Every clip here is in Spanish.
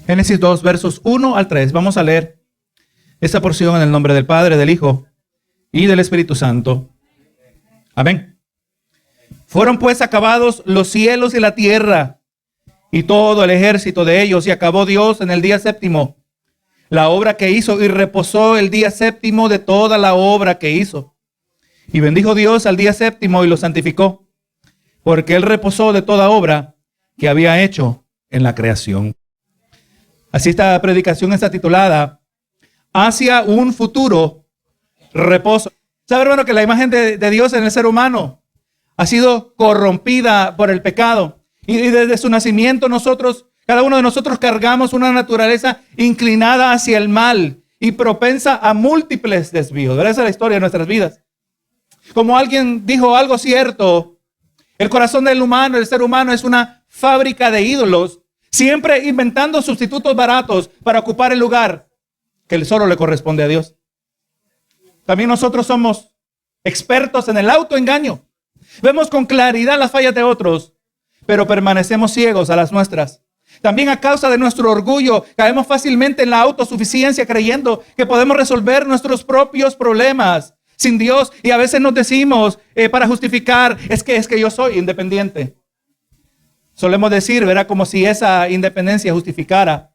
Génesis 2, versos 1 al 3. Vamos a leer esta porción en el nombre del Padre, del Hijo y del Espíritu Santo. Amén. Fueron pues acabados los cielos y la tierra y todo el ejército de ellos, y acabó Dios en el día séptimo la obra que hizo, y reposó el día séptimo de toda la obra que hizo. Y bendijo Dios al día séptimo y lo santificó, porque él reposó de toda obra que había hecho en la creación. Así esta predicación está titulada Hacia un futuro reposo. ¿Sabe, hermano, que la imagen de Dios en el ser humano ha sido corrompida por el pecado? Y desde su nacimiento cada uno de nosotros cargamos una naturaleza inclinada hacia el mal y propensa a múltiples desvíos. ¿Verdad? Esa es la historia de nuestras vidas. Como alguien dijo algo cierto, el corazón del ser humano es una fábrica de ídolos, siempre inventando sustitutos baratos para ocupar el lugar que solo le corresponde a Dios. También nosotros somos expertos en el autoengaño. Vemos con claridad las fallas de otros, pero permanecemos ciegos a las nuestras. También a causa de nuestro orgullo, caemos fácilmente en la autosuficiencia, creyendo que podemos resolver nuestros propios problemas sin Dios. Y a veces nos decimos para justificar, es que yo soy independiente. Solemos decir, ¿verdad? Como si esa independencia justificara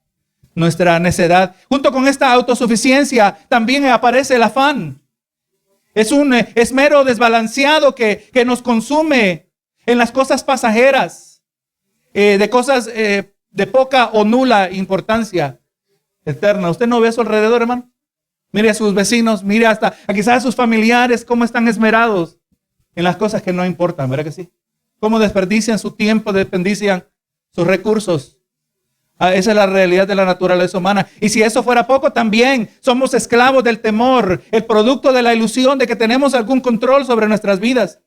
nuestra necedad. Junto con esta autosuficiencia también aparece el afán. Es un esmero desbalanceado que nos consume en las cosas pasajeras, de cosas de poca o nula importancia eterna. ¿Usted no ve a su alrededor, hermano? Mire a sus vecinos, mire hasta quizás a sus familiares, cómo están esmerados en las cosas que no importan, ¿verdad que sí? Cómo desperdician su tiempo, desperdician sus recursos. Esa es la realidad de la naturaleza humana. Y si eso fuera poco, también somos esclavos del temor, el producto de la ilusión de que tenemos algún control sobre nuestras vidas.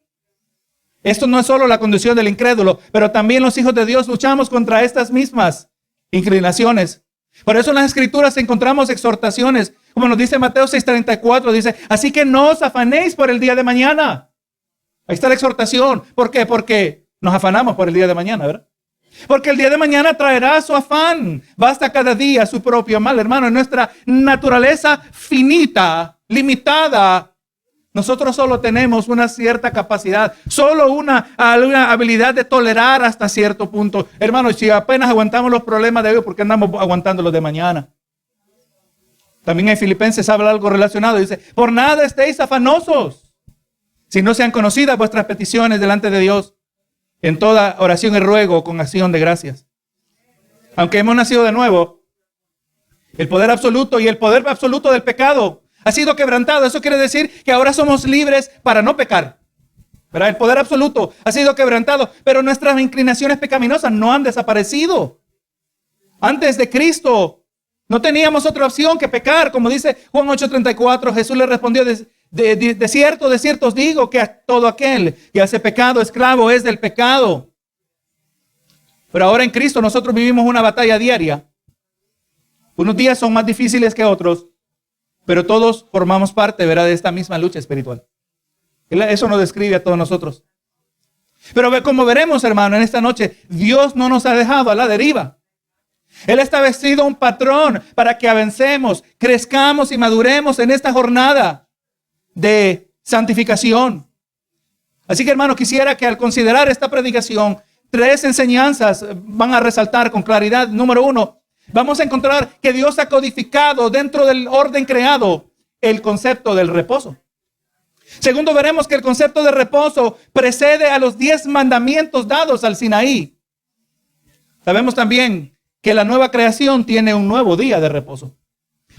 Esto no es solo la condición del incrédulo, pero también los hijos de Dios luchamos contra estas mismas inclinaciones. Por eso en las Escrituras encontramos exhortaciones, como nos dice Mateo 6:34, dice, así que no os afanéis por el día de mañana. Ahí está la exhortación. ¿Por qué? Porque nos afanamos por el día de mañana, ¿verdad? Porque el día de mañana traerá su afán. Basta cada día su propio mal, hermano. En nuestra naturaleza finita, limitada, nosotros solo tenemos una cierta capacidad, solo una habilidad de tolerar hasta cierto punto. Hermano, si apenas aguantamos los problemas de hoy, ¿por qué andamos aguantando los de mañana? También en Filipenses habla algo relacionado. Dice, por nada estéis afanosos, si no sean conocidas vuestras peticiones delante de Dios, en toda oración y ruego con acción de gracias. Aunque hemos nacido de nuevo, el poder absoluto y el poder absoluto del pecado ha sido quebrantado. Eso quiere decir que ahora somos libres para no pecar, ¿verdad? El poder absoluto ha sido quebrantado, pero nuestras inclinaciones pecaminosas no han desaparecido. Antes de Cristo no teníamos otra opción que pecar. Como dice Juan 8:34, Jesús le respondió, de cierto os digo que a todo aquel que hace pecado, esclavo es del pecado. Pero ahora en Cristo nosotros vivimos una batalla diaria. Unos días son más difíciles que otros, pero todos formamos parte, ¿verdad?, de esta misma lucha espiritual. Eso nos describe a todos nosotros. Pero como veremos, hermano, en esta noche, Dios no nos ha dejado a la deriva. Él ha establecido un patrón para que avancemos, crezcamos y maduremos en esta jornada de santificación. Así que, hermano, quisiera que al considerar esta predicación, 3 enseñanzas van a resaltar con claridad. Número 1, vamos a encontrar que Dios ha codificado dentro del orden creado el concepto del reposo. Segundo, veremos que el concepto de reposo precede a los 10 mandamientos dados al Sinaí. Sabemos también que la nueva creación tiene un nuevo día de reposo.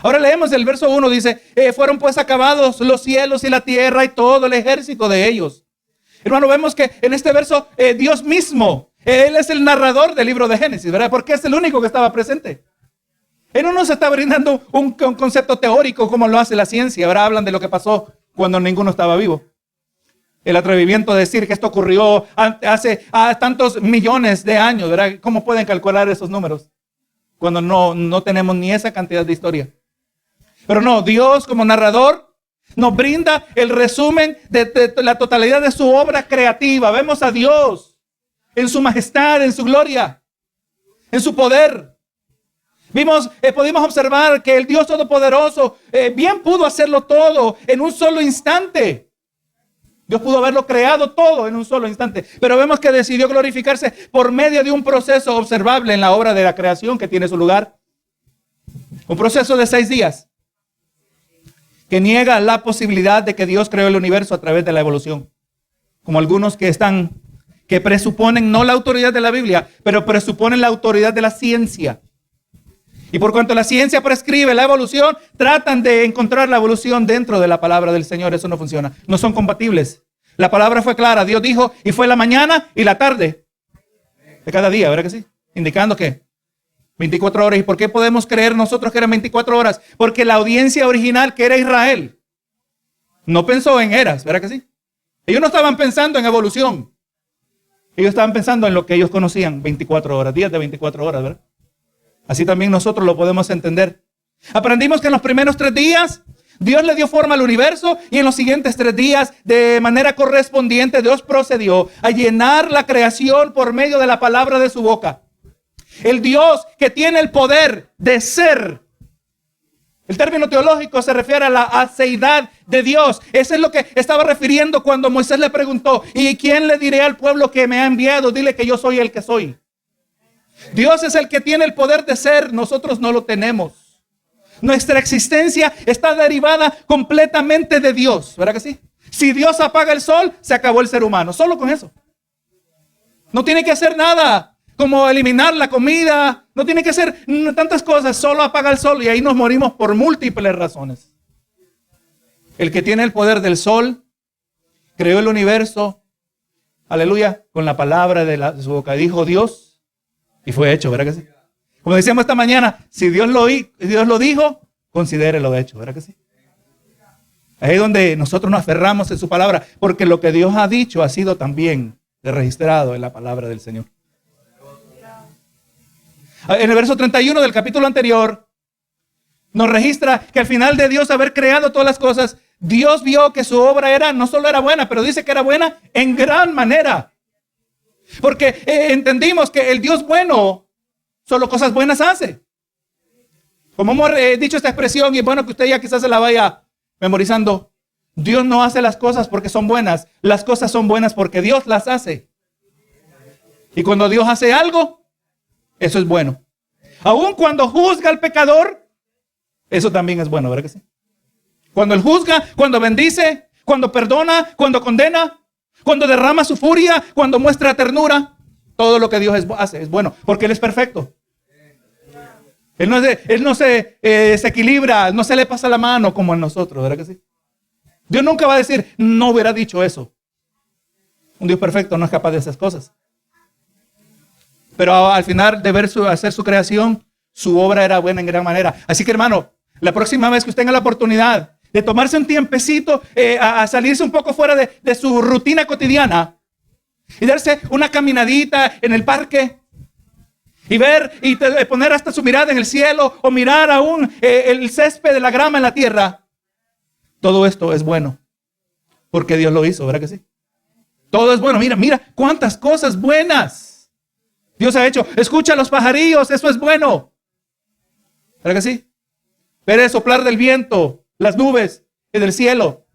Ahora leemos el verso 1, dice, fueron pues acabados los cielos y la tierra y todo el ejército de ellos. Hermano, vemos que en este verso Dios mismo, Él es el narrador del libro de Génesis, ¿verdad? Porque es el único que estaba presente. Él no nos está brindando un concepto teórico como lo hace la ciencia. Ahora hablan de lo que pasó cuando ninguno estaba vivo. El atrevimiento de decir que esto ocurrió hace tantos millones de años, ¿verdad? ¿Cómo pueden calcular esos números cuando no tenemos ni esa cantidad de historia? Pero no, Dios como narrador nos brinda el resumen de la totalidad de su obra creativa. Vemos a Dios en su majestad, en su gloria, en su poder. Pudimos observar que el Dios Todopoderoso bien pudo hacerlo todo en un solo instante. Dios pudo haberlo creado todo en un solo instante, pero vemos que decidió glorificarse por medio de un proceso observable en la obra de la creación que tiene su lugar. Un proceso de 6 días que niega la posibilidad de que Dios creó el universo a través de la evolución. Como algunos que presuponen no la autoridad de la Biblia, pero presuponen la autoridad de la ciencia. Y por cuanto la ciencia prescribe la evolución, tratan de encontrar la evolución dentro de la palabra del Señor. Eso no funciona. No son compatibles. La palabra fue clara. Dios dijo, y fue la mañana y la tarde de cada día, ¿verdad que sí? Indicando que 24 horas. ¿Y por qué podemos creer nosotros que eran 24 horas? Porque la audiencia original, que era Israel, no pensó en eras, ¿verdad que sí? Ellos no estaban pensando en evolución. Ellos estaban pensando en lo que ellos conocían, 24 horas, días de 24 horas, ¿verdad? Así también nosotros lo podemos entender. Aprendimos que en los primeros 3 días Dios le dio forma al universo y en los siguientes 3 días de manera correspondiente Dios procedió a llenar la creación por medio de la palabra de su boca. El Dios que tiene el poder de ser. El término teológico se refiere a la aceidad de Dios. Eso es lo que estaba refiriendo cuando Moisés le preguntó, ¿y quién le diré al pueblo que me ha enviado? Dile que yo soy el que soy. Dios es el que tiene el poder de ser, nosotros no lo tenemos. Nuestra existencia está derivada completamente de Dios, ¿verdad que sí? Si Dios apaga el sol, se acabó el ser humano, solo con eso. No tiene que hacer nada, como eliminar la comida, no tiene que hacer tantas cosas, solo apaga el sol y ahí nos morimos por múltiples razones. El que tiene el poder del sol, creó el universo, aleluya, con la palabra de su boca, dijo Dios. Y fue hecho, ¿verdad que sí? Como decíamos esta mañana, si Dios lo dijo, considérelo hecho, ¿verdad que sí? Ahí es donde nosotros nos aferramos en su palabra, porque lo que Dios ha dicho ha sido también registrado en la palabra del Señor. En el verso 31 del capítulo anterior, nos registra que al final de Dios haber creado todas las cosas, Dios vio que su obra no solo era buena, pero dice que era buena en gran manera. Porque entendimos que el Dios bueno solo cosas buenas hace. Como hemos dicho esta expresión, y es bueno que usted ya quizás se la vaya memorizando. Dios no hace las cosas porque son buenas. Las cosas son buenas porque Dios las hace. Y cuando Dios hace algo, eso es bueno. Aun cuando juzga al pecador, eso también es bueno, ¿verdad que sí? Cuando Él juzga, cuando bendice, cuando perdona, cuando condena, cuando derrama su furia, cuando muestra ternura, todo lo que Dios hace es bueno, porque Él es perfecto. Él no se desequilibra, no se le pasa la mano como en nosotros, ¿verdad que sí? Dios nunca va a decir, no hubiera dicho eso. Un Dios perfecto no es capaz de esas cosas. Pero al final de hacer su creación, su obra era buena en gran manera. Así que, hermano, la próxima vez que usted tenga la oportunidad de tomarse un tiempecito a salirse un poco fuera de su rutina cotidiana y darse una caminadita en el parque y ver y poner hasta su mirada en el cielo o mirar aún el césped de la grama en la tierra. Todo esto es bueno porque Dios lo hizo, ¿verdad que sí? Todo es bueno. Mira cuántas cosas buenas Dios ha hecho. Escucha a los pajarillos, eso es bueno. ¿Verdad que sí? Ver el soplar del viento, las nubes y del cielo.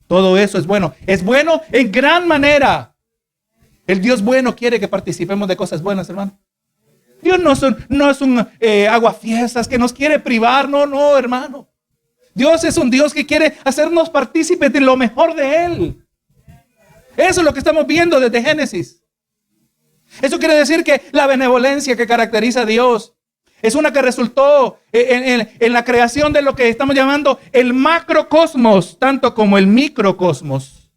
Todo eso es bueno. Es bueno en gran manera. El Dios bueno quiere que participemos de cosas buenas, hermano. Dios no es un aguafiestas que nos quiere privar. No, hermano. Dios es un Dios que quiere hacernos partícipes de lo mejor de Él. Eso es lo que estamos viendo desde Génesis. Eso quiere decir que la benevolencia que caracteriza a Dios es una que resultó en la creación de lo que estamos llamando el macrocosmos, tanto como el microcosmos.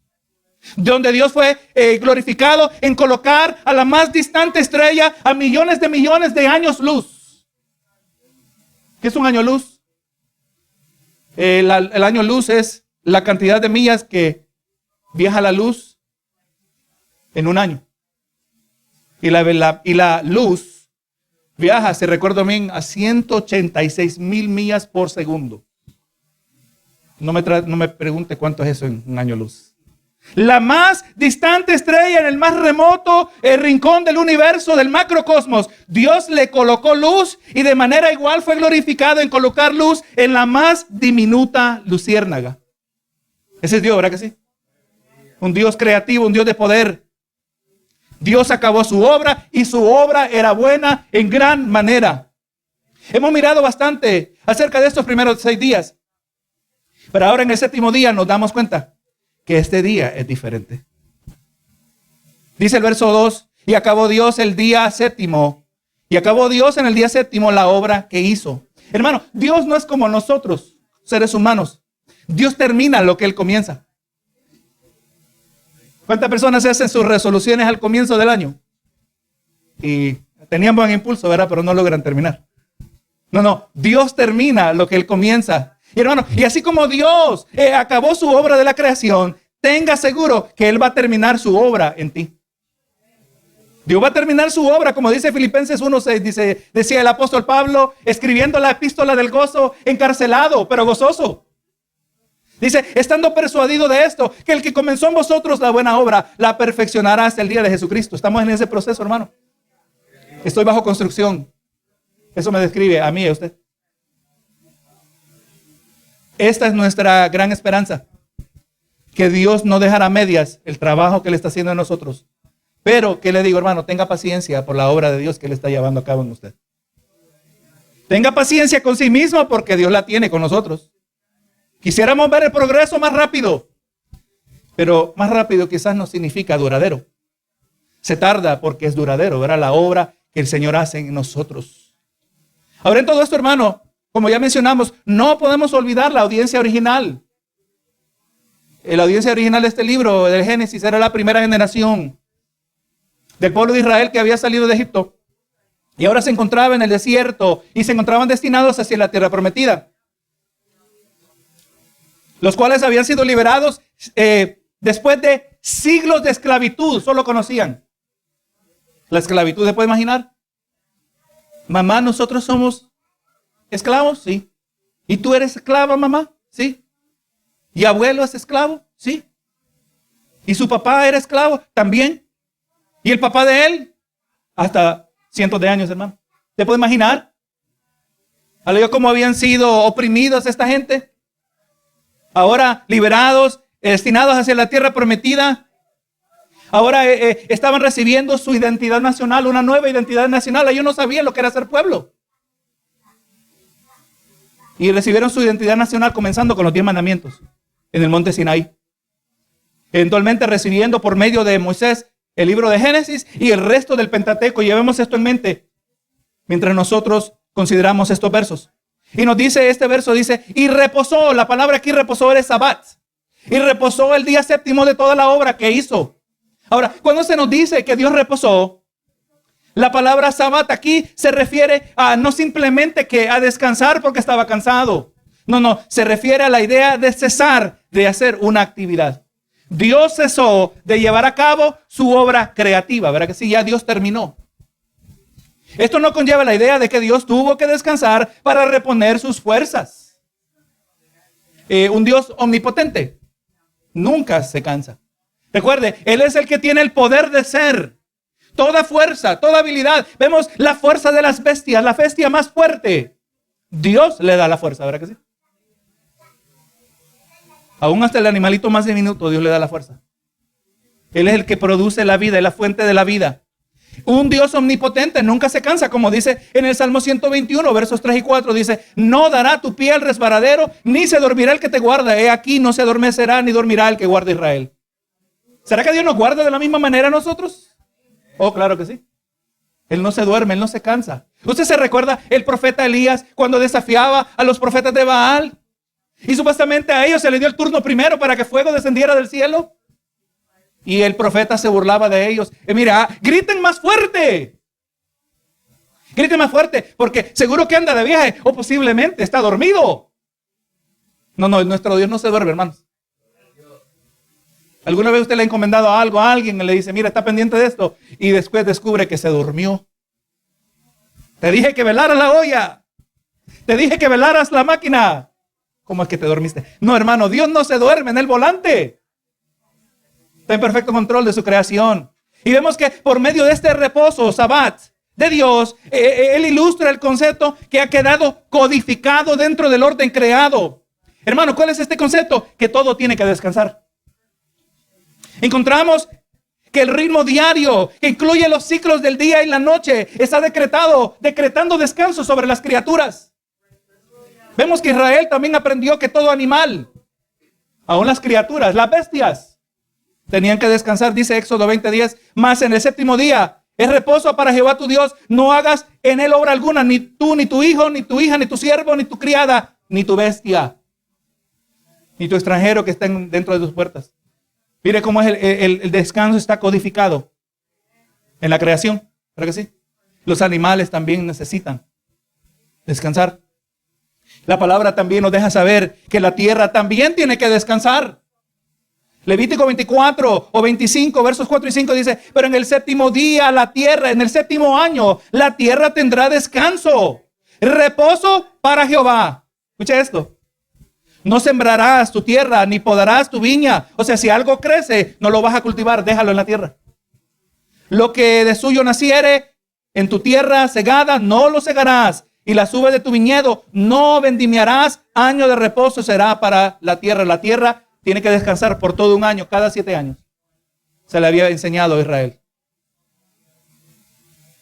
Donde Dios fue glorificado en colocar a la más distante estrella a millones de años luz. ¿Qué es un año luz? El año luz es la cantidad de millas que viaja la luz en un año. Y la luz viaja, si recuerdo bien, a 186,000 millas por segundo. No me pregunte cuánto es eso en un año luz. La más distante estrella en el más remoto rincón del universo, del macrocosmos. Dios le colocó luz y de manera igual fue glorificado en colocar luz en la más diminuta luciérnaga. Ese es Dios, ¿verdad que sí? Un Dios creativo, un Dios de poder. Dios acabó su obra y su obra era buena en gran manera. Hemos mirado bastante acerca de estos primeros 6 días. Pero ahora en el 7º día nos damos cuenta que este día es diferente. Dice el verso 2, y acabó Dios el día 7º. Y acabó Dios en el día 7º la obra que hizo. Hermano, Dios no es como nosotros, seres humanos. Dios termina lo que Él comienza. ¿Cuántas personas hacen sus resoluciones al comienzo del año? Y tenían buen impulso, ¿verdad? Pero no logran terminar. No, Dios termina lo que Él comienza. Y hermano, y así como Dios acabó su obra de la creación, tenga seguro que Él va a terminar su obra en ti. Dios va a terminar su obra, como dice Filipenses 1:6, decía el apóstol Pablo, escribiendo la epístola del gozo, encarcelado, pero gozoso. Dice, estando persuadido de esto, que el que comenzó en vosotros la buena obra, la perfeccionará hasta el día de Jesucristo. Estamos en ese proceso, hermano. Estoy bajo construcción. Eso me describe a mí y a usted. Esta es nuestra gran esperanza, que Dios no dejará a medias el trabajo que Él está haciendo en nosotros. Pero, ¿qué le digo, hermano? Tenga paciencia por la obra de Dios que Él está llevando a cabo en usted. Tenga paciencia con sí mismo porque Dios la tiene con nosotros. Quisiéramos ver el progreso más rápido, pero más rápido quizás no significa duradero. Se tarda porque es duradero, ¿verdad? La obra que el Señor hace en nosotros. Ahora en todo esto, hermano, como ya mencionamos, no podemos olvidar la audiencia original. La audiencia original de este libro, del Génesis, era la primera generación del pueblo de Israel que había salido de Egipto. Y ahora se encontraba en el desierto y se encontraban destinados hacia la tierra prometida. Los cuales habían sido liberados después de siglos de esclavitud. Solo conocían la esclavitud. ¿Se puede imaginar? Mamá, nosotros somos esclavos, sí. ¿Y tú eres esclava, mamá? Sí. ¿Y abuelo es esclavo? Sí. ¿Y su papá era esclavo? También. ¿Y el papá de él? Hasta cientos de años, hermano. ¿Te puede imaginar? ¿Cómo habían sido oprimidos esta gente? Ahora liberados, destinados hacia la tierra prometida. Ahora estaban recibiendo su identidad nacional, una nueva identidad nacional. Ellos no sabían lo que era ser pueblo. Y recibieron su identidad nacional comenzando con los 10 mandamientos en el monte Sinaí. Eventualmente recibiendo por medio de Moisés el libro de Génesis y el resto del Pentateuco. Llevemos esto en mente mientras nosotros consideramos estos versos. Y nos dice este verso, dice, y reposó, la palabra aquí reposó era Sabbat. Y reposó el día 7º de toda la obra que hizo. Ahora, cuando se nos dice que Dios reposó, la palabra Sabbat aquí se refiere a no simplemente que a descansar porque estaba cansado. No, se refiere a la idea de cesar de hacer una actividad. Dios cesó de llevar a cabo su obra creativa, ¿verdad que sí? Ya Dios terminó. Esto no conlleva la idea de que Dios tuvo que descansar para reponer sus fuerzas. Un Dios omnipotente nunca se cansa. Recuerde, Él es el que tiene el poder de ser. Toda fuerza, toda habilidad. Vemos la fuerza de las bestias, la bestia más fuerte. Dios le da la fuerza, ¿verdad que sí? Aún hasta el animalito más diminuto, Dios le da la fuerza. Él es el que produce la vida, es la fuente de la vida. Un Dios omnipotente nunca se cansa, como dice en el Salmo 121, versos 3 y 4, dice, no dará tu pie al resbaladero, ni se dormirá el que te guarda. He aquí, no se adormecerá, ni dormirá el que guarda Israel. ¿Será que Dios nos guarda de la misma manera a nosotros? Oh, claro que sí. Él no se duerme, Él no se cansa. ¿Usted se recuerda el profeta Elías cuando desafiaba a los profetas de Baal? Y supuestamente a ellos se les dio el turno primero para que fuego descendiera del cielo. Y el profeta se burlaba de ellos. Mira, griten más fuerte. Griten más fuerte, porque seguro que anda de viaje o posiblemente está dormido. No, nuestro Dios no se duerme, hermanos. ¿Alguna vez usted le ha encomendado algo a alguien y le dice, mira, está pendiente de esto? Y después descubre que se durmió. Te dije que velaras la olla. Te dije que velaras la máquina. ¿Cómo es que te dormiste? No, hermano, Dios no se duerme en el volante. Está en perfecto control de su creación. Y vemos que por medio de este reposo, Sabbat, de Dios, Él ilustra el concepto que ha quedado codificado dentro del orden creado. Hermano, ¿cuál es este concepto? Que todo tiene que descansar. Encontramos que el ritmo diario, que incluye los ciclos del día y la noche, está decretando descanso sobre las criaturas. Vemos que Israel también aprendió que todo animal, aún las criaturas, las bestias, tenían que descansar. Dice Éxodo 20:10, mas en el séptimo día es reposo para Jehová tu Dios. No hagas en él obra alguna, ni tú, ni tu hijo, ni tu hija, ni tu siervo, ni tu criada, ni tu bestia, ni tu extranjero que esté dentro de tus puertas. Mire cómo es el descanso está codificado en la creación. ¿Verdad que sí? Los animales también necesitan descansar. La palabra también nos deja saber que la tierra también tiene que descansar. Levítico 24 o 25, versos 4 y 5 dice, pero en el séptimo día la tierra, en el séptimo año, la tierra tendrá descanso, reposo para Jehová. Escucha esto. No sembrarás tu tierra, ni podarás tu viña. O sea, si algo crece, no lo vas a cultivar, déjalo en la tierra. Lo que de suyo naciere en tu tierra segada, no lo segarás. Y las uvas de tu viñedo no vendimiarás. Año de reposo será para la tierra. La tierra tiene que descansar por todo un año, cada 7 años. Se le había enseñado a Israel.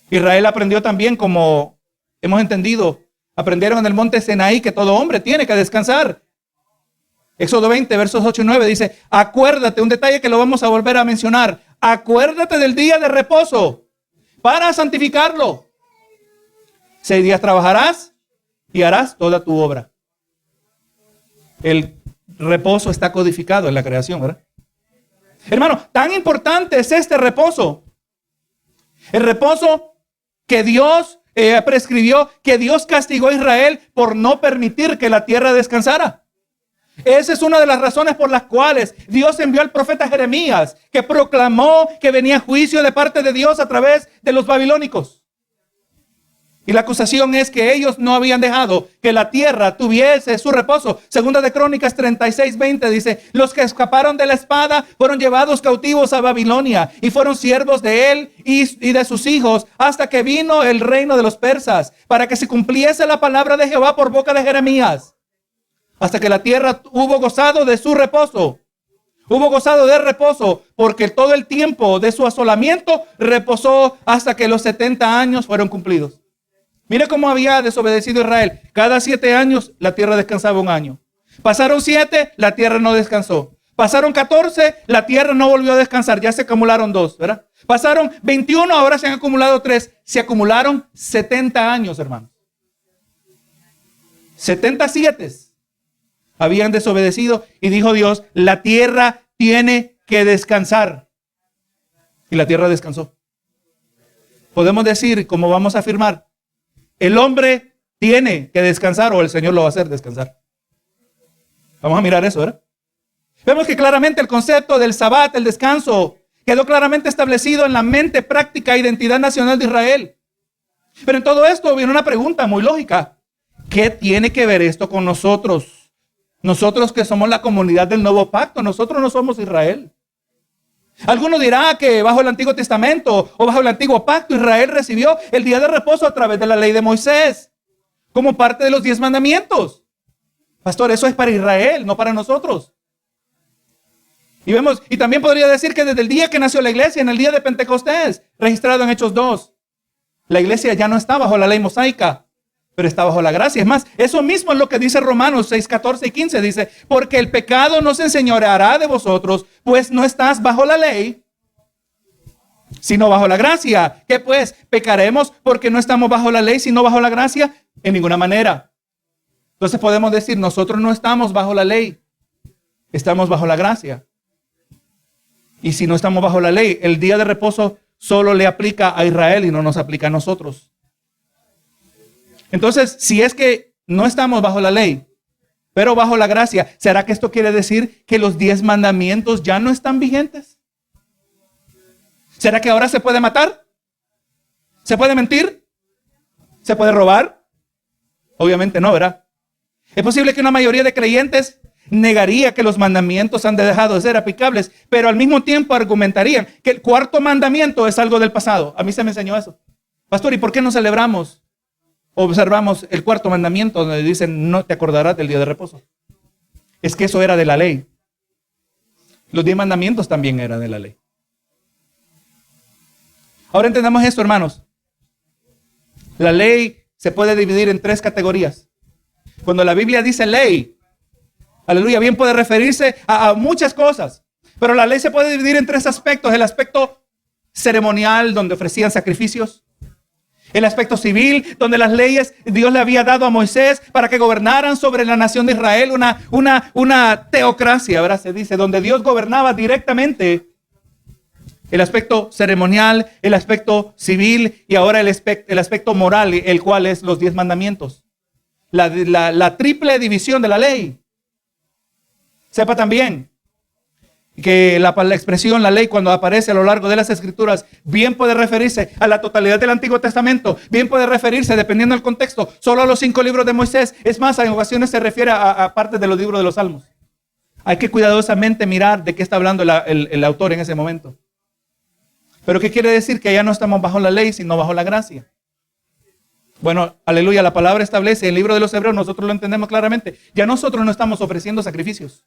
Israel aprendió también, como hemos entendido, aprendieron en el monte Sinaí que todo hombre tiene que descansar. Éxodo 20, versos 8 y 9 dice, acuérdate, un detalle que lo vamos a volver a mencionar, acuérdate del día de reposo para santificarlo. 6 días trabajarás y harás toda tu obra. El reposo está codificado en la creación, ¿verdad? Hermano, tan importante es este reposo. El reposo que Dios prescribió, que Dios castigó a Israel por no permitir que la tierra descansara. Esa es una de las razones por las cuales Dios envió al profeta Jeremías, que proclamó que venía juicio de parte de Dios a través de los babilónicos. Y la acusación es que ellos no habían dejado que la tierra tuviese su reposo. Segunda de Crónicas 36:20 dice, los que escaparon de la espada fueron llevados cautivos a Babilonia y fueron siervos de él y de sus hijos hasta que vino el reino de los persas, para que se cumpliese la palabra de Jehová por boca de Jeremías. Hasta que la tierra hubo gozado de su reposo. Hubo gozado de reposo porque todo el tiempo de su asolamiento reposó hasta que los 70 años fueron cumplidos. Mire cómo había desobedecido Israel. Cada 7 años la tierra descansaba un año. Pasaron 7, la tierra no descansó. Pasaron 14, la tierra no volvió a descansar. Ya se acumularon 2, ¿verdad? Pasaron 21, ahora se han acumulado 3. Se acumularon 70 años, hermanos. 77 habían desobedecido y dijo Dios, la tierra tiene que descansar. Y la tierra descansó. Podemos decir, como vamos a afirmar, el hombre tiene que descansar o el Señor lo va a hacer descansar. Vamos a mirar eso, ¿verdad? Vemos que claramente el concepto del Sabbat, el descanso, quedó claramente establecido en la mente, práctica e identidad nacional de Israel. Pero en todo esto viene una pregunta muy lógica. ¿Qué tiene que ver esto con nosotros? Nosotros que somos la comunidad del nuevo pacto, nosotros no somos Israel. Alguno dirá que bajo el Antiguo Testamento o bajo el Antiguo Pacto Israel recibió el día de reposo a través de la ley de Moisés, como parte de los 10 mandamientos. Pastor, eso es para Israel, no para nosotros. Y también podría decir que desde el día que nació la iglesia, en el día de Pentecostés, registrado en Hechos 2, la iglesia ya no está bajo la ley mosaica, pero está bajo la gracia. Es más, eso mismo es lo que dice Romanos 6, 14 y 15. Dice, porque el pecado no se enseñoreará de vosotros, pues no estás bajo la ley, sino bajo la gracia. ¿Qué pues? ¿Pecaremos porque no estamos bajo la ley, sino bajo la gracia? En ninguna manera. Entonces podemos decir, nosotros no estamos bajo la ley, estamos bajo la gracia. Y si no estamos bajo la ley, el día de reposo solo le aplica a Israel y no nos aplica a nosotros. Entonces, si es que no estamos bajo la ley, pero bajo la gracia, ¿será que esto quiere decir que los 10 mandamientos ya no están vigentes? ¿Será que ahora se puede matar? ¿Se puede mentir? ¿Se puede robar? Obviamente no, ¿verdad? Es posible que una mayoría de creyentes negaría que los mandamientos han dejado de ser aplicables, pero al mismo tiempo argumentarían que el cuarto mandamiento es algo del pasado. A mí se me enseñó eso. Pastor, ¿y por qué no celebramos, observamos el cuarto mandamiento donde dicen no te acordarás del día de reposo? Es que eso era de la ley. Los 10 mandamientos también eran de la ley. Ahora entendamos esto, hermanos. La ley se puede dividir en 3 categorías. Cuando la Biblia dice ley, aleluya, bien puede referirse a muchas cosas. Pero la ley se puede dividir en 3 aspectos. El aspecto ceremonial, donde ofrecían sacrificios. El aspecto civil, donde las leyes Dios le había dado a Moisés para que gobernaran sobre la nación de Israel. Una teocracia, ¿verdad? Se dice, donde Dios gobernaba directamente. El aspecto ceremonial, el aspecto civil y ahora el aspecto moral, el cual es los 10 mandamientos. La triple división de la ley. Sepa también que la expresión la ley, cuando aparece a lo largo de las escrituras, bien puede referirse a la totalidad del Antiguo Testamento, bien puede referirse, dependiendo del contexto, solo a los 5 libros de Moisés. Es más, en ocasiones se refiere a partes de los libros de los Salmos. Hay que cuidadosamente mirar de qué está hablando el autor en ese momento. Pero ¿qué quiere decir? Que ya no estamos bajo la ley, sino bajo la gracia. Bueno, aleluya, la palabra establece, en el libro de los Hebreos nosotros lo entendemos claramente. Ya nosotros no estamos ofreciendo sacrificios.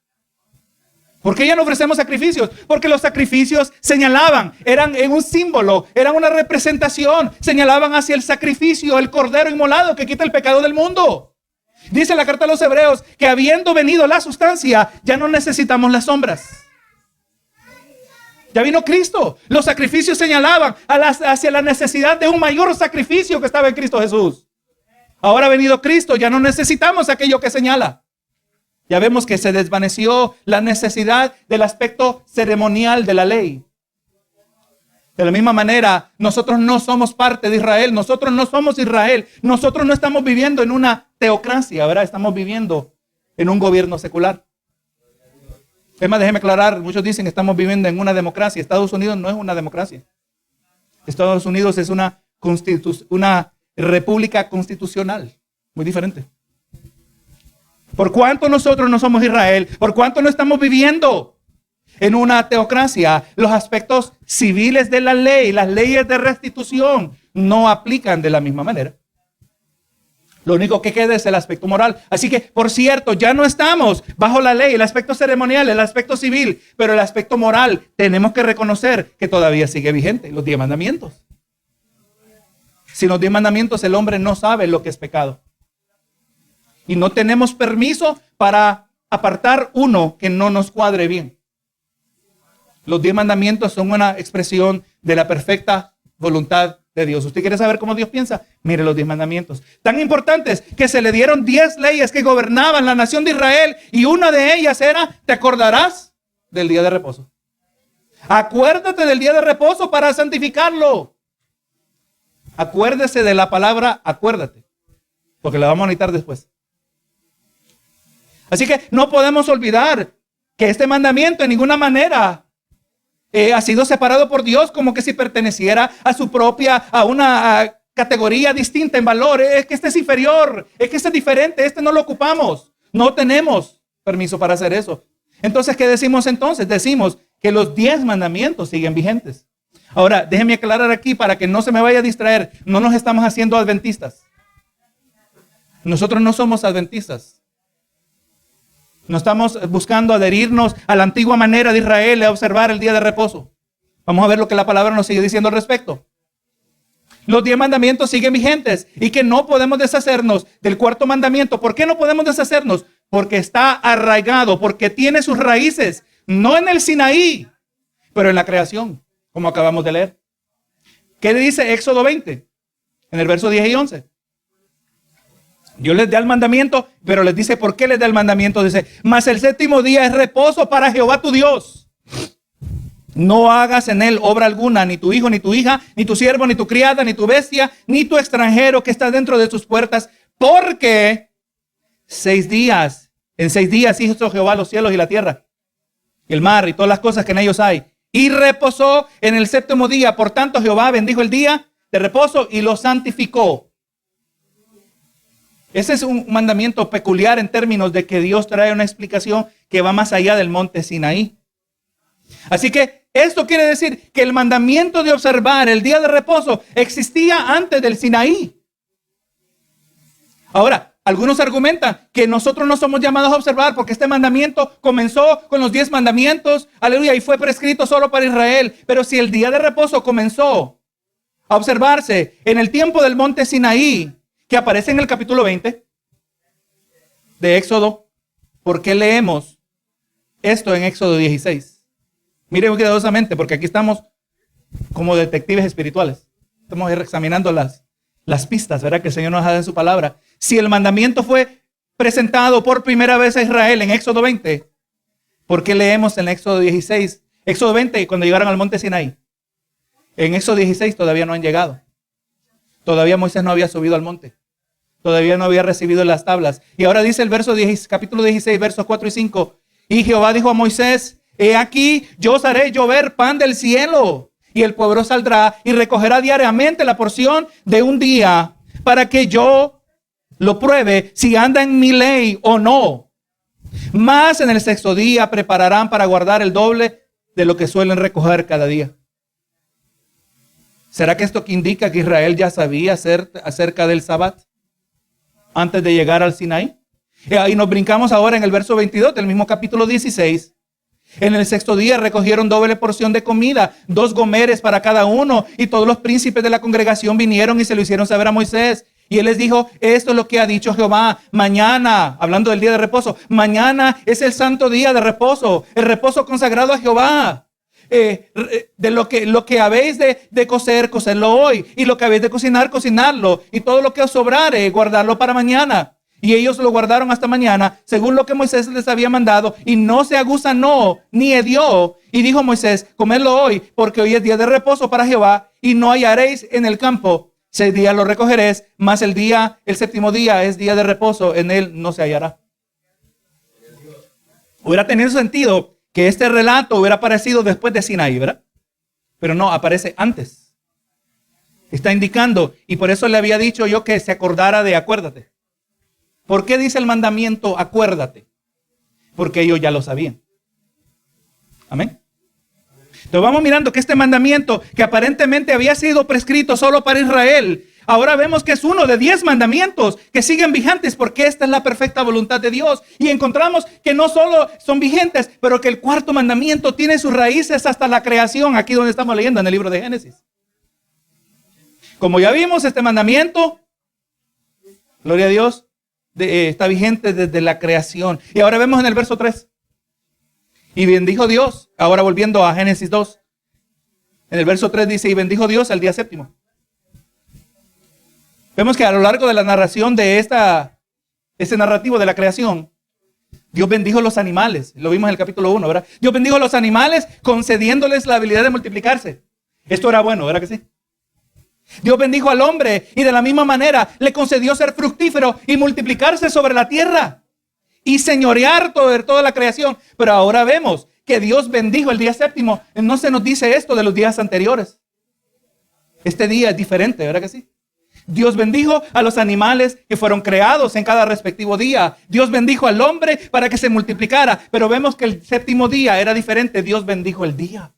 ¿Por qué ya no ofrecemos sacrificios? Porque los sacrificios señalaban, eran en un símbolo, eran una representación, señalaban hacia el sacrificio, el cordero inmolado que quita el pecado del mundo. Dice la carta a los Hebreos que habiendo venido la sustancia, ya no necesitamos las sombras. Ya vino Cristo. Los sacrificios señalaban hacia la necesidad de un mayor sacrificio que estaba en Cristo Jesús. Ahora ha venido Cristo, ya no necesitamos aquello que señala. Ya vemos que se desvaneció la necesidad del aspecto ceremonial de la ley. De la misma manera, nosotros no somos parte de Israel, nosotros no somos Israel, nosotros no estamos viviendo en una teocracia, ¿verdad? Estamos viviendo en un gobierno secular. Es más, déjeme aclarar, muchos dicen que estamos viviendo en una democracia. Estados Unidos no es una democracia. Estados Unidos es una república constitucional, muy diferente. Por cuanto nosotros no somos Israel, por cuanto no estamos viviendo en una teocracia, los aspectos civiles de la ley, las leyes de restitución, no aplican de la misma manera. Lo único que queda es el aspecto moral. Así que, por cierto, ya no estamos bajo la ley, el aspecto ceremonial, el aspecto civil, pero el aspecto moral tenemos que reconocer que todavía sigue vigente, los 10 mandamientos. Sin los 10 mandamientos el hombre no sabe lo que es pecado. Y no tenemos permiso para apartar uno que no nos cuadre bien. Los 10 mandamientos son una expresión de la perfecta voluntad de Dios. ¿Usted quiere saber cómo Dios piensa? Mire los 10 mandamientos. Tan importantes que se le dieron 10 leyes que gobernaban la nación de Israel y una de ellas era, te acordarás del día de reposo. Acuérdate del día de reposo para santificarlo. Acuérdese de la palabra acuérdate, porque la vamos a necesitar después. Así que no podemos olvidar que este mandamiento en ninguna manera ha sido separado por Dios como que si perteneciera a su propia, a una categoría distinta en valor. Es que este es inferior, es que este es diferente, este no lo ocupamos. No tenemos permiso para hacer eso. Entonces, ¿qué decimos entonces? Decimos que los 10 mandamientos siguen vigentes. Ahora, déjenme aclarar aquí para que no se me vaya a distraer. No nos estamos haciendo adventistas. Nosotros no somos adventistas. No estamos buscando adherirnos a la antigua manera de Israel a observar el día de reposo. Vamos a ver lo que la palabra nos sigue diciendo al respecto. Los 10 mandamientos siguen vigentes y que no podemos deshacernos del cuarto mandamiento. ¿Por qué no podemos deshacernos? Porque está arraigado, porque tiene sus raíces, no en el Sinaí, pero en la creación, como acabamos de leer. ¿Qué dice Éxodo 20? En el verso 10 y 11. Dios les da el mandamiento, pero les dice, ¿por qué les da el mandamiento? Dice, mas el 7º día es reposo para Jehová tu Dios. No hagas en él obra alguna, ni tu hijo, ni tu hija, ni tu siervo, ni tu criada, ni tu bestia, ni tu extranjero que está dentro de tus puertas, porque en 6 días hizo Jehová los cielos y la tierra, y el mar y todas las cosas que en ellos hay. Y reposó en el 7º día. Por tanto, Jehová bendijo el día de reposo y lo santificó. Ese es un mandamiento peculiar en términos de que Dios trae una explicación que va más allá del monte Sinaí. Así que esto quiere decir que el mandamiento de observar el día de reposo existía antes del Sinaí. Ahora, algunos argumentan que nosotros no somos llamados a observar porque este mandamiento comenzó con los 10 mandamientos, aleluya, y fue prescrito solo para Israel. Pero si el día de reposo comenzó a observarse en el tiempo del monte Sinaí, que aparece en el capítulo 20 de Éxodo, ¿por qué leemos esto en Éxodo 16? Miren cuidadosamente, porque aquí estamos como detectives espirituales. Estamos examinando las pistas, ¿verdad?, que el Señor nos ha dado en su palabra. Si el mandamiento fue presentado por primera vez a Israel en Éxodo 20, ¿por qué leemos en Éxodo 16? Éxodo 20, cuando llegaron al monte Sinaí. En Éxodo 16 todavía no han llegado. Todavía Moisés no había subido al monte. Todavía no había recibido las tablas. Y ahora dice el verso 10, capítulo 16, versos 4 y 5. Y Jehová dijo a Moisés: he aquí, yo os haré llover pan del cielo, y el pueblo saldrá y recogerá diariamente la porción de un día, para que yo lo pruebe si anda en mi ley o no. Mas en el sexto día prepararán para guardar el doble de lo que suelen recoger cada día. ¿Será que esto que indica que Israel ya sabía acerca del Sabbat antes de llegar al Sinaí? Y ahí nos brincamos ahora en el verso 22 del mismo capítulo 16. En el sexto día recogieron doble porción de comida, 2 gomeres para cada uno, y todos los príncipes de la congregación vinieron y se lo hicieron saber a Moisés. Y él les dijo: esto es lo que ha dicho Jehová, mañana, hablando del día de reposo, mañana es el santo día de reposo, el reposo consagrado a Jehová. De lo que habéis de cocer, cocerlo hoy, y lo que habéis de cocinar, cocinarlo, y todo lo que os sobrare, guardarlo para mañana. Y ellos lo guardaron hasta mañana, según lo que Moisés les había mandado, y no se agusanó ni hedió. Y dijo Moisés: comedlo hoy, porque hoy es día de reposo para Jehová, y no hallaréis en el campo. 6 días lo recogeréis, mas el séptimo día es día de reposo, en él no se hallará. Hubiera tenido sentido que este relato hubiera aparecido después de Sinaí, ¿verdad? Pero no, aparece antes. Está indicando, y por eso le había dicho yo que se acordara de acuérdate. ¿Por qué dice el mandamiento acuérdate? Porque ellos ya lo sabían. Amén. Entonces vamos mirando que este mandamiento, que aparentemente había sido prescrito solo para Israel, ahora vemos que es uno de 10 mandamientos que siguen vigentes, porque esta es la perfecta voluntad de Dios. Y encontramos que no solo son vigentes, pero que el cuarto mandamiento tiene sus raíces hasta la creación, aquí donde estamos leyendo en el libro de Génesis. Como ya vimos, este mandamiento, gloria a Dios, está vigente desde la creación. Y ahora vemos en el verso 3. Y bendijo Dios, ahora volviendo a Génesis 2, en el verso 3 dice: y bendijo Dios al día séptimo. Vemos que a lo largo de la narración de este narrativo de la creación, Dios bendijo los animales. Lo vimos en el capítulo 1, ¿verdad? Dios bendijo los animales concediéndoles la habilidad de multiplicarse. Esto era bueno, ¿verdad que sí? Dios bendijo al hombre y de la misma manera le concedió ser fructífero y multiplicarse sobre la tierra y señorear toda la creación. Pero ahora vemos que Dios bendijo el día séptimo. No se nos dice esto de los días anteriores. Este día es diferente, ¿verdad que sí? Dios bendijo a los animales que fueron creados en cada respectivo día. Dios bendijo al hombre para que se multiplicara. Pero vemos que el séptimo día era diferente. Dios bendijo el día.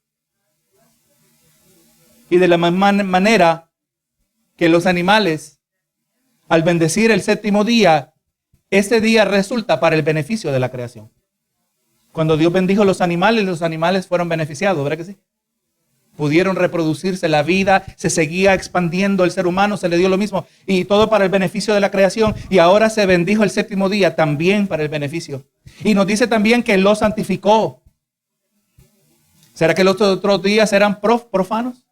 Y de la misma manera que los animales, al bendecir el séptimo día, ese día resulta para el beneficio de la creación. Cuando Dios bendijo los animales fueron beneficiados, ¿verdad que sí? Pudieron reproducirse, la vida se seguía expandiendo, el ser humano se le dio lo mismo, y todo para el beneficio de la creación. Y ahora se bendijo el séptimo día también para el beneficio. Y nos dice también que lo santificó. ¿Será que los otros días eran profanos?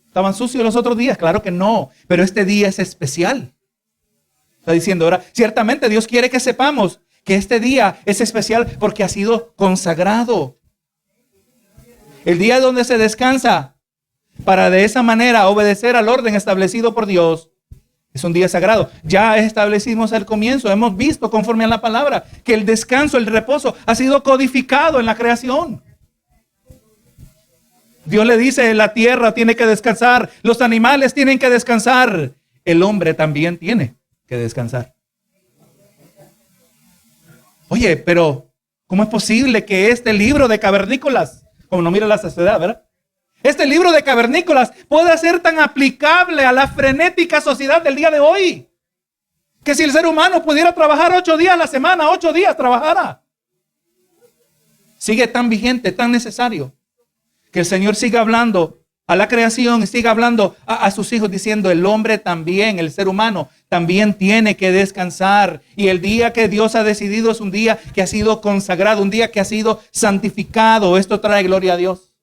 ¿Estaban sucios los otros días? Claro que no, pero este día es especial. Está diciendo ahora, ciertamente Dios quiere que sepamos que este día es especial porque ha sido consagrado. El día donde se descansa para de esa manera obedecer al orden establecido por Dios es un día sagrado. Ya establecimos al comienzo, hemos visto conforme a la palabra que el descanso, el reposo ha sido codificado en la creación. Dios le dice: la tierra tiene que descansar, los animales tienen que descansar, el hombre también tiene que descansar. Oye, pero ¿cómo es posible que este libro de cavernícolas, como no mira la sociedad, ¿verdad? Este libro de cavernícolas pueda ser tan aplicable a la frenética sociedad del día de hoy? Que si el ser humano pudiera trabajar 8 días a la semana, 8 días trabajara. Sigue tan vigente, tan necesario, que el Señor siga hablando a la creación y siga hablando a sus hijos diciendo: el hombre también, el ser humano también tiene que descansar. Y el día que Dios ha decidido es un día que ha sido consagrado, un día que ha sido santificado. Esto trae gloria a Dios.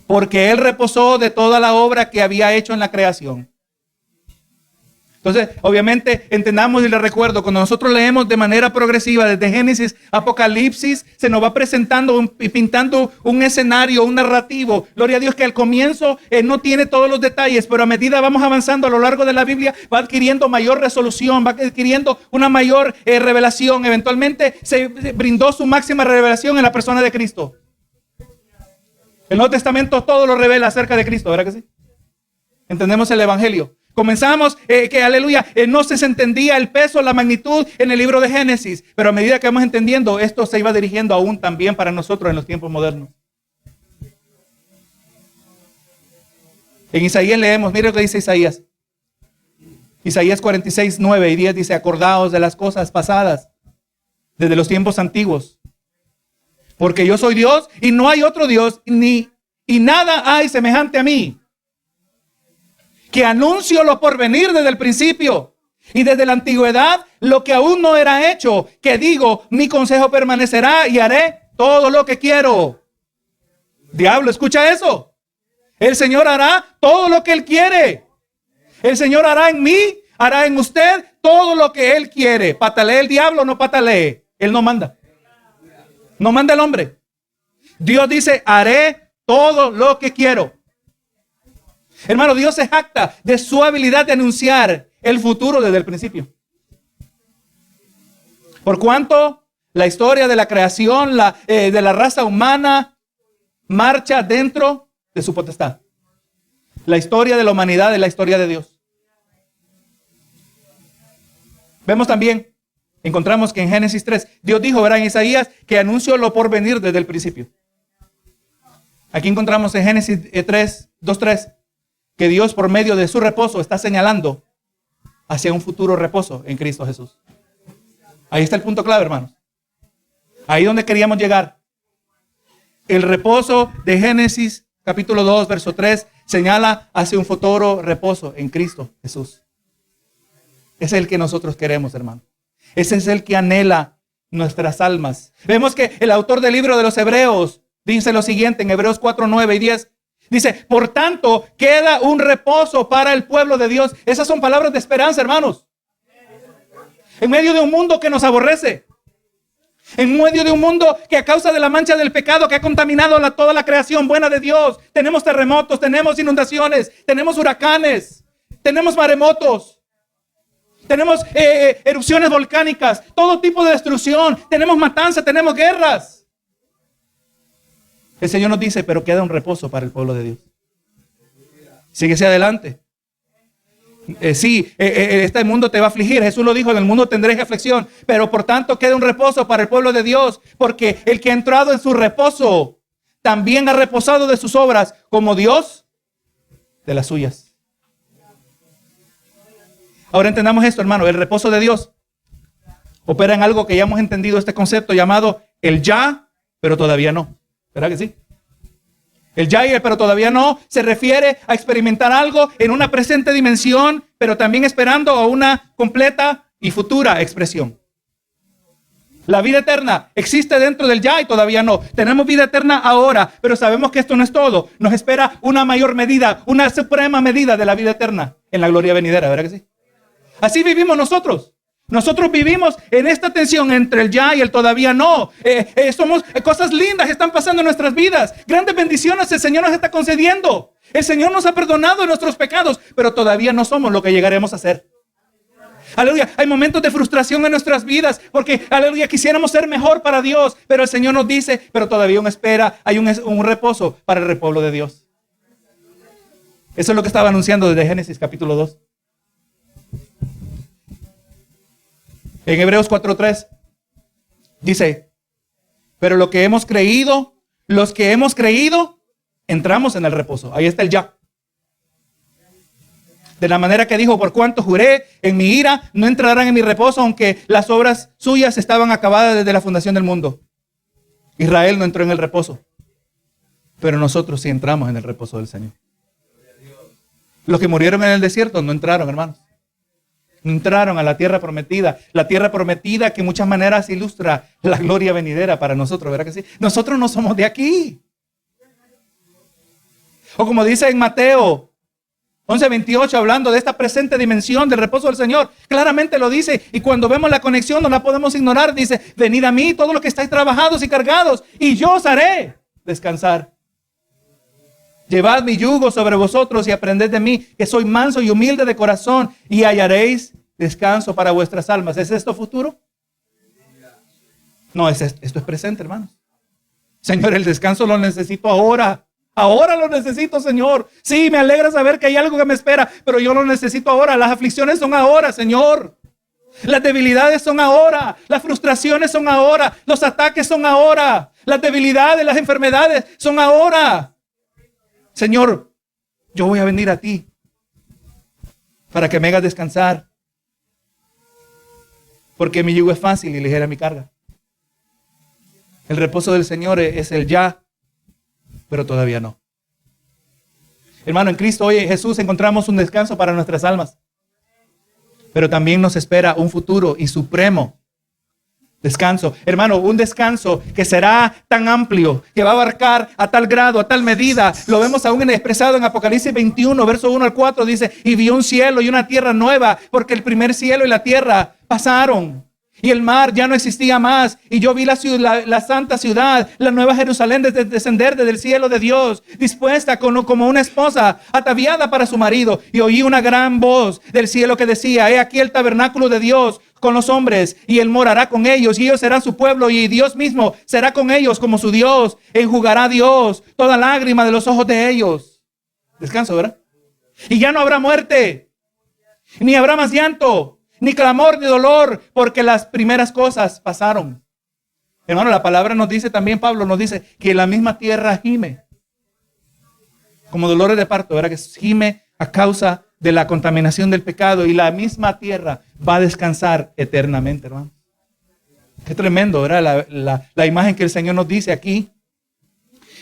Porque Él reposó de toda la obra que había hecho en la creación. Entonces, obviamente, entendamos y les recuerdo, cuando nosotros leemos de manera progresiva desde Génesis, Apocalipsis, se nos va presentando y pintando un escenario, un narrativo. Gloria a Dios que al comienzo no tiene todos los detalles, pero a medida vamos avanzando a lo largo de la Biblia, va adquiriendo mayor resolución, va adquiriendo una mayor revelación. Eventualmente se brindó su máxima revelación en la persona de Cristo. El Nuevo Testamento todo lo revela acerca de Cristo, ¿verdad que sí? Entendemos el Evangelio. Comenzamos que, aleluya, no se entendía el peso, la magnitud en el libro de Génesis. Pero a medida que vamos entendiendo, esto se iba dirigiendo aún también para nosotros en los tiempos modernos. En Isaías leemos, mire lo que dice Isaías. Isaías 46, 9 y 10 dice: acordaos de las cosas pasadas, desde los tiempos antiguos. Porque yo soy Dios y no hay otro Dios, y nada hay semejante a mí. Que anuncio lo por venir desde el principio y desde la antigüedad lo que aún no era hecho. Que digo, mi consejo permanecerá y haré todo lo que quiero. Diablo, escucha eso. El Señor hará todo lo que Él quiere. El Señor hará en mí, hará en usted todo lo que Él quiere. ¿Patalee el diablo? No patalee. Él no manda. No manda el hombre. Dios dice: haré todo lo que quiero. Hermano, Dios se jacta de su habilidad de anunciar el futuro desde el principio. Por cuanto la historia de la creación, de la raza humana, marcha dentro de su potestad. La historia de la humanidad es la historia de Dios. Vemos también, encontramos que en Génesis 3, Dios dijo, ¿verdad?, en Isaías, que anunció lo por venir desde el principio. Aquí encontramos en Génesis 2:3, que Dios por medio de su reposo está señalando hacia un futuro reposo en Cristo Jesús. Ahí está el punto clave, hermanos. Ahí donde queríamos llegar. El reposo de Génesis capítulo 2, verso 3, señala hacia un futuro reposo en Cristo Jesús. Ese es el que nosotros queremos, hermano. Ese es el que anhela nuestras almas. Vemos que el autor del libro de los Hebreos dice lo siguiente en Hebreos 4, 9 y 10. Dice, por tanto, queda un reposo para el pueblo de Dios. Esas son palabras de esperanza, hermanos. En medio de un mundo que nos aborrece. En medio de un mundo que a causa de la mancha del pecado que ha contaminado toda la creación buena de Dios. Tenemos terremotos, tenemos inundaciones, tenemos huracanes, tenemos maremotos. Tenemos erupciones volcánicas, todo tipo de destrucción. Tenemos matanza, tenemos guerras. El Señor nos dice, pero queda un reposo para el pueblo de Dios. Síguese adelante. Este mundo te va a afligir. Jesús lo dijo, en el mundo tendréis aflicción. Pero por tanto queda un reposo para el pueblo de Dios. Porque el que ha entrado en su reposo, también ha reposado de sus obras, como Dios de las suyas. Ahora entendamos esto, hermano. El reposo de Dios opera en algo que ya hemos entendido, este concepto llamado el ya, pero todavía no. ¿Verdad que sí? El ya y el pero todavía no se refiere a experimentar algo en una presente dimensión, pero también esperando a una completa y futura expresión. La vida eterna existe dentro del ya y todavía no. Tenemos vida eterna ahora, pero sabemos que esto no es todo. Nos espera una mayor medida, una suprema medida de la vida eterna en la gloria venidera, ¿verdad que sí? Así vivimos nosotros. Nosotros vivimos en esta tensión entre el ya y el todavía no. Somos cosas lindas que están pasando en nuestras vidas. Grandes bendiciones el Señor nos está concediendo. El Señor nos ha perdonado de nuestros pecados, pero todavía no somos lo que llegaremos a ser. Aleluya. Hay momentos de frustración en nuestras vidas porque, aleluya, quisiéramos ser mejor para Dios, pero el Señor nos dice, pero todavía aún espera, hay un reposo para el pueblo de Dios. Eso es lo que estaba anunciando desde Génesis capítulo 2. En Hebreos 4:3 Dice, pero lo que hemos creído, los que hemos creído, entramos en el reposo. Ahí está el ya. De la manera que dijo, por cuanto juré en mi ira, no entrarán en mi reposo, aunque las obras suyas estaban acabadas desde la fundación del mundo. Israel no entró en el reposo, pero nosotros sí entramos en el reposo del Señor. Los que murieron en el desierto no entraron, hermanos. No entraron a la tierra prometida. La tierra prometida que en muchas maneras ilustra la gloria venidera para nosotros, ¿verdad que sí? Nosotros no somos de aquí. O como dice en Mateo 11:28, hablando de esta presente dimensión del reposo del Señor, claramente lo dice, y cuando vemos la conexión no la podemos ignorar. Dice, venid a mí todos los que estáis trabajados y cargados, y yo os haré descansar. Llevad mi yugo sobre vosotros y aprended de mí, que soy manso y humilde de corazón, y hallaréis descanso para vuestras almas. ¿Es esto futuro? No, esto es presente, hermanos. Señor, el descanso lo necesito ahora. Ahora lo necesito, Señor. Sí, me alegra saber que hay algo que me espera, pero yo lo necesito ahora. Las aflicciones son ahora, Señor. Las debilidades son ahora. Las frustraciones son ahora. Los ataques son ahora. Las debilidades, las enfermedades son ahora. Señor, yo voy a venir a ti para que me hagas descansar. Porque mi yugo es fácil y ligera mi carga. El reposo del Señor es el ya, pero todavía no. Hermano, en Cristo hoy en Jesús encontramos un descanso para nuestras almas. Pero también nos espera un futuro y supremo descanso. Hermano, un descanso que será tan amplio, que va a abarcar a tal grado, a tal medida. Lo vemos aún expresado en Apocalipsis 21, verso 1 al 4. Dice, y vio un cielo y una tierra nueva, porque el primer cielo y la tierra pasaron. Y el mar ya no existía más. Y yo vi la santa ciudad, la nueva Jerusalén, descender desde el cielo de Dios, dispuesta como una esposa ataviada para su marido. Y oí una gran voz del cielo que decía, he aquí el tabernáculo de Dios con los hombres, y él morará con ellos, y ellos serán su pueblo, y Dios mismo será con ellos como su Dios. Enjugará Dios toda lágrima de los ojos de ellos. Descanso, ¿verdad? Y ya no habrá muerte, ni habrá más llanto, ni clamor, ni dolor, porque las primeras cosas pasaron. Hermano, la palabra nos dice también, Pablo nos dice, que la misma tierra gime, como dolores de parto, ¿verdad? Que gime a causa de la contaminación del pecado, y la misma tierra va a descansar eternamente, hermano. Qué tremendo, ¿verdad? La imagen que el Señor nos dice aquí.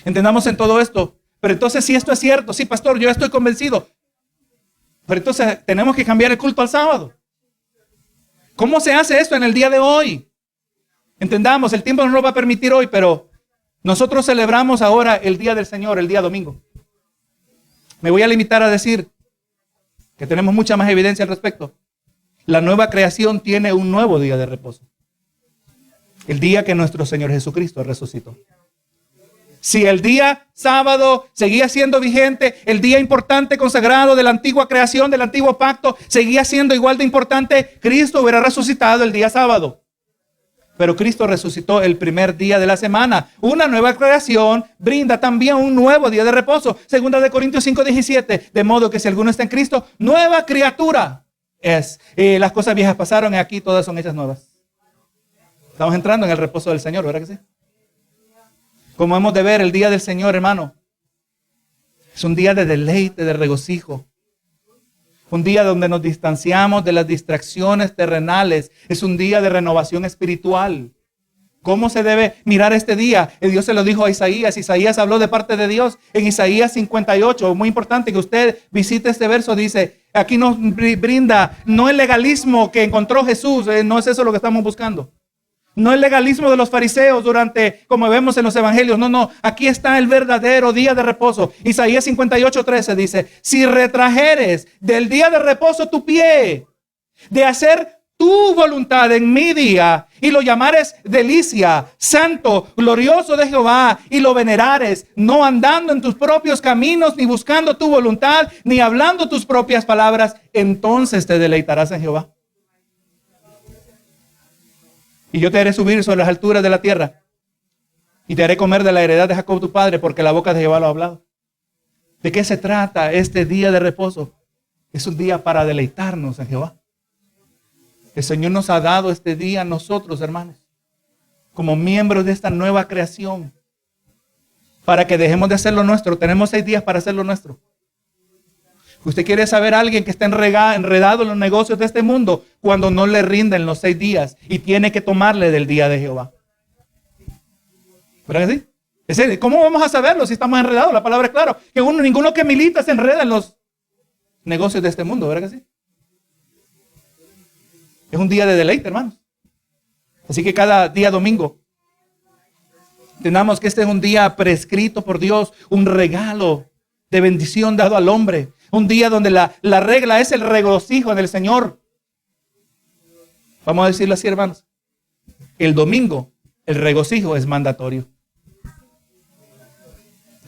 Entendamos en todo esto. Pero entonces, si esto es cierto, sí, pastor, yo estoy convencido. Pero entonces tenemos que cambiar el culto al sábado. ¿Cómo se hace esto en el día de hoy? Entendamos, el tiempo no nos va a permitir hoy, pero nosotros celebramos ahora el día del Señor, el día domingo. Me voy a limitar a decir que tenemos mucha más evidencia al respecto. La nueva creación tiene un nuevo día de reposo. El día que nuestro Señor Jesucristo resucitó. Si el día sábado seguía siendo vigente, el día importante consagrado de la antigua creación, del antiguo pacto, seguía siendo igual de importante, Cristo hubiera resucitado el día sábado. Pero Cristo resucitó el primer día de la semana. Una nueva creación brinda también un nuevo día de reposo. Segunda de Corintios 5:17. De modo que si alguno está en Cristo, nueva criatura es. Las cosas viejas pasaron y aquí todas son hechas nuevas. Estamos entrando en el reposo del Señor, ¿verdad que sí? Como hemos de ver, el día del Señor, hermano, es un día de deleite, de regocijo. Un día donde nos distanciamos de las distracciones terrenales. Es un día de renovación espiritual. ¿Cómo se debe mirar este día? Dios se lo dijo a Isaías. Isaías habló de parte de Dios en Isaías 58. Muy importante que usted visite este verso. Dice, aquí nos brinda no el legalismo que encontró Jesús. No es eso lo que estamos buscando. No el legalismo de los fariseos como vemos en los evangelios. No. Aquí está el verdadero día de reposo. Isaías 58:13 dice, si retrajeres del día de reposo tu pie, de hacer tu voluntad en mi día, y lo llamares delicia, santo, glorioso de Jehová, y lo venerares, no andando en tus propios caminos, ni buscando tu voluntad, ni hablando tus propias palabras, entonces te deleitarás en Jehová. Y yo te haré subir sobre las alturas de la tierra, y te haré comer de la heredad de Jacob tu padre, porque la boca de Jehová lo ha hablado. ¿De qué se trata este día de reposo? Es un día para deleitarnos en Jehová. El Señor nos ha dado este día a nosotros, hermanos, como miembros de esta nueva creación, para que dejemos de hacer lo nuestro. Tenemos 6 días para hacer lo nuestro. Usted quiere saber a alguien que está enredado en los negocios de este mundo cuando no le rinden los 6 días y tiene que tomarle del día de Jehová. ¿Verdad que sí? Es decir, ¿cómo vamos a saberlo si estamos enredados? La palabra es clara. Que ninguno que milita se enreda en los negocios de este mundo. ¿Verdad que sí? Es un día de deleite, hermanos. Así que cada día domingo entendamos que este es un día prescrito por Dios, un regalo de bendición dado al hombre. Un día donde la regla es el regocijo en el Señor. Vamos a decirlo así, hermanos. El domingo, el regocijo es mandatorio.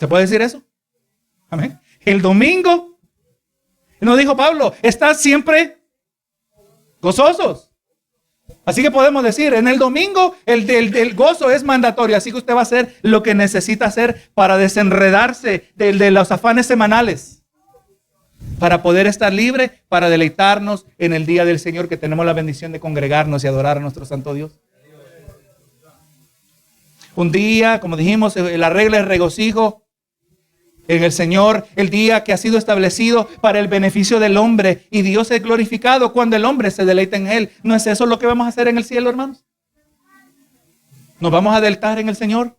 ¿Se puede decir eso? Amén. El domingo, nos dijo Pablo, estad siempre gozosos. Así que podemos decir, en el domingo el gozo es mandatorio. Así que usted va a hacer lo que necesita hacer para desenredarse de los afanes semanales. Para poder estar libre, para deleitarnos en el día del Señor, que tenemos la bendición de congregarnos y adorar a nuestro santo Dios. Un día, como dijimos, la regla es regocijo en el Señor, el día que ha sido establecido para el beneficio del hombre, y Dios es glorificado cuando el hombre se deleita en Él. ¿No es eso lo que vamos a hacer en el cielo, hermanos? ¿Nos vamos a deleitar en el Señor?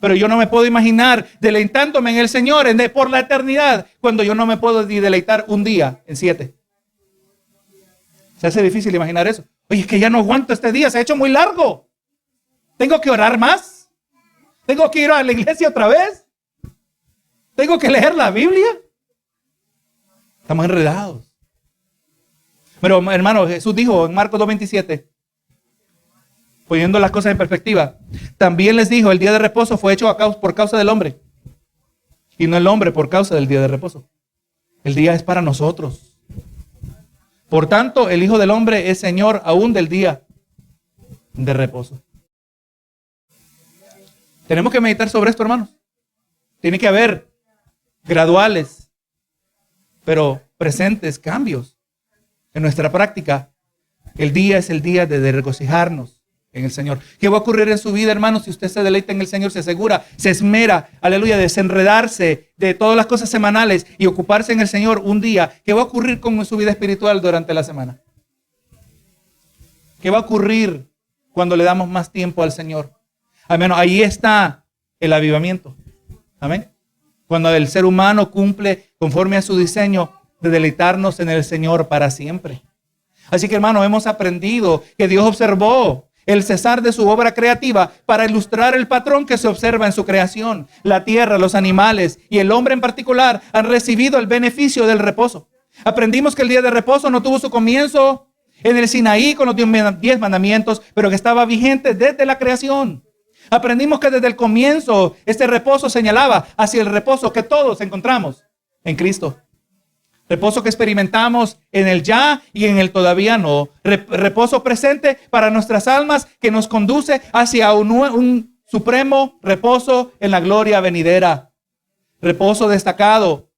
Pero yo no me puedo imaginar deleitándome en el Señor por la eternidad, cuando yo no me puedo deleitar un día en 7. Se hace difícil imaginar eso. Oye, es que ya no aguanto este día, se ha hecho muy largo. ¿Tengo que orar más? ¿Tengo que ir a la iglesia otra vez? ¿Tengo que leer la Biblia? Estamos enredados. Pero hermano, Jesús dijo en Marcos 2:27, poniendo las cosas en perspectiva, también les dijo, el día de reposo fue hecho por causa del hombre, y no el hombre por causa del día de reposo. El día es para nosotros. Por tanto, el Hijo del Hombre es Señor aún del día de reposo. Tenemos que meditar sobre esto, hermanos. Tiene que haber graduales, pero presentes cambios en nuestra práctica. El día es el día de regocijarnos en el Señor. ¿Qué va a ocurrir en su vida, hermanos? Si usted se deleita en el Señor, se asegura, se esmera, aleluya, desenredarse de todas las cosas semanales y ocuparse en el Señor un día. ¿Qué va a ocurrir con su vida espiritual durante la semana? ¿Qué va a ocurrir cuando le damos más tiempo al Señor? Amén. Ahí está el avivamiento. Amén. Cuando el ser humano cumple conforme a su diseño de deleitarnos en el Señor para siempre. Así que, hermano, hemos aprendido que Dios observó el cesar de su obra creativa para ilustrar el patrón que se observa en su creación. La tierra, los animales y el hombre en particular han recibido el beneficio del reposo. Aprendimos que el día de reposo no tuvo su comienzo en el Sinaí con los 10 mandamientos, pero que estaba vigente desde la creación. Aprendimos que desde el comienzo este reposo señalaba hacia el reposo que todos encontramos en Cristo. Reposo que experimentamos en el ya y en el todavía no. Reposo presente para nuestras almas que nos conduce hacia un supremo reposo en la gloria venidera. Reposo destacado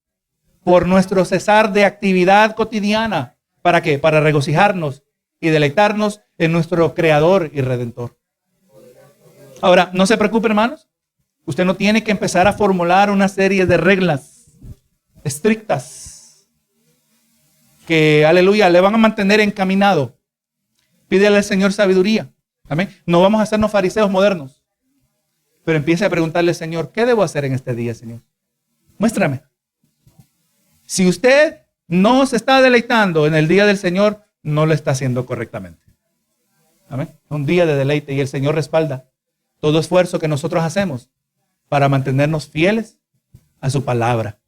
por nuestro cesar de actividad cotidiana. ¿Para qué? Para regocijarnos y deleitarnos en nuestro Creador y Redentor. Ahora, no se preocupe, hermanos. Usted no tiene que empezar a formular una serie de reglas estrictas que, aleluya, le van a mantener encaminado. Pídele al Señor sabiduría. Amén. No vamos a hacernos fariseos modernos. Pero empiece a preguntarle al Señor, ¿qué debo hacer en este día, Señor? Muéstrame. Si usted no se está deleitando en el día del Señor, no lo está haciendo correctamente. Amén. Un día de deleite y el Señor respalda todo esfuerzo que nosotros hacemos para mantenernos fieles a su palabra.